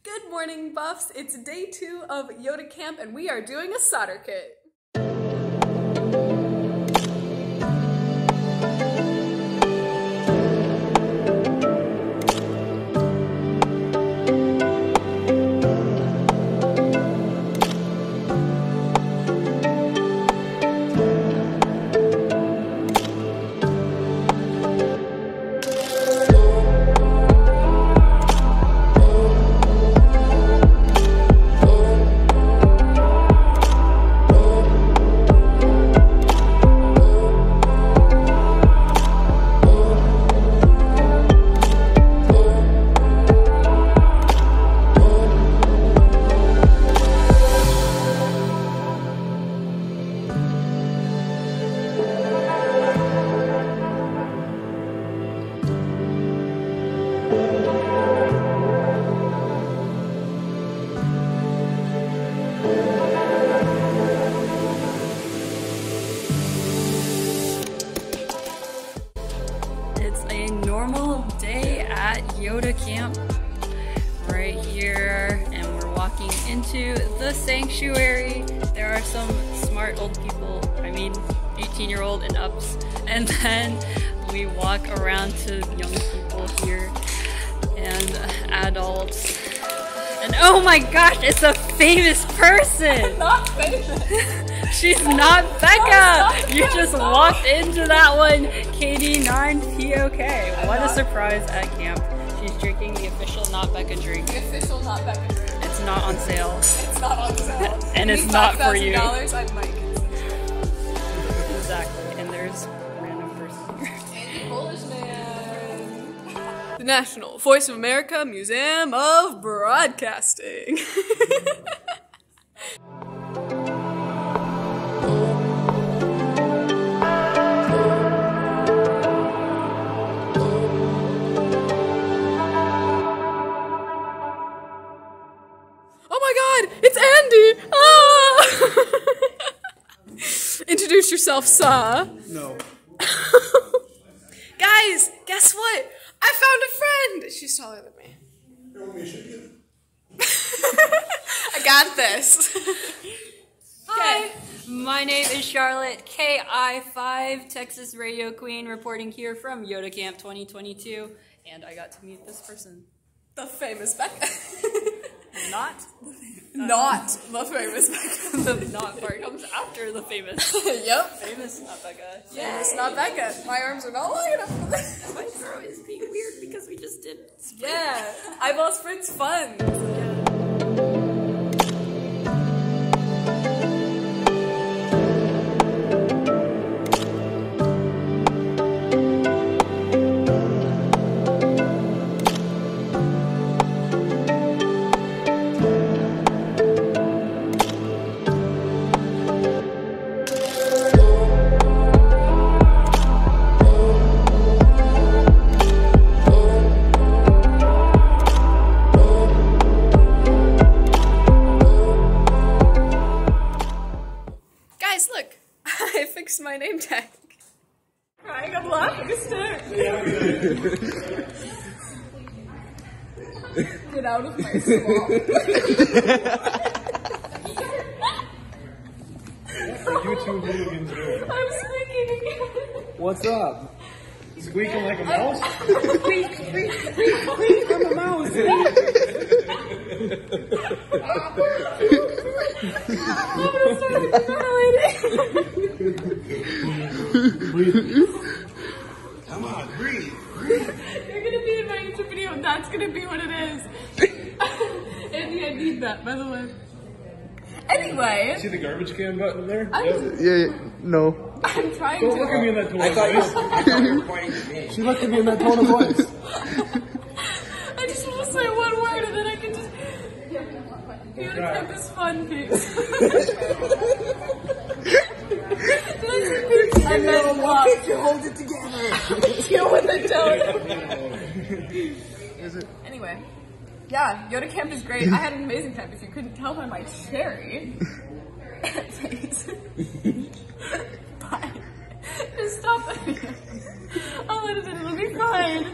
Good morning, buffs. It's day 2 of YOTA camp and we are doing a solder kit. It's a normal day at YOTA camp right here, and we're walking into the sanctuary. There are some smart old people, 18-year-old and ups, and then we walk around to young people here and adults. And oh my gosh, it's a famous person! Not famous! She's not Becca! You just walked into that one, KD9POK. What a surprise at camp. She's drinking the official Not Becca drink. The official Not Becca drink. It's not on sale. It's not on sale. And it's not for you. $5,000, I might consider. Exactly. And there's a random person here. And Polish man. The National Voice of America Museum of Broadcasting. Oh my god, it's Andy! Ah! Introduce yourself, Saw. No. Guys, guess what? I found a friend! She's taller than me. I got this. Hi, my name is Charlotte, KI5, Texas Radio Queen, reporting here from YOTA Camp 2022, and I got to meet this person. The famous Becca. Not Not the famous Becca. the not part comes after the famous. Yep. Famous not Becca. Famous not Becca. My arms are not long enough for this. My throat is being weird because we just did sprint. Yeah. Eyeball sprint's fun. Guys, look. I fixed my name tag. Crying, I'm laughing still. Get out of my swamp. YouTube hooligans doing? I'm squeaking again. What's up? Squeaking like a mouse? Squeak, squeak, squeak, squeak. I'm a mouse. Breathe. Come on, breathe. You're gonna be in my YouTube video and that's gonna be what it is. Andy, I need that, by the way. Anyway. See the garbage can button there? Yeah, no. I'm trying Don't to. look at me in that tone of voice. She looked at me in that tone of voice. I just want to say one word and then I can just. YOTA camp is fun, peeps. I meant walk. You hold it together. Deal with it, don't. Anyway. Yeah, YOTA camp is great. I had an amazing time if you couldn't tell by my cherry. Bye. Just stop it. I'll let it in. It'll be fine.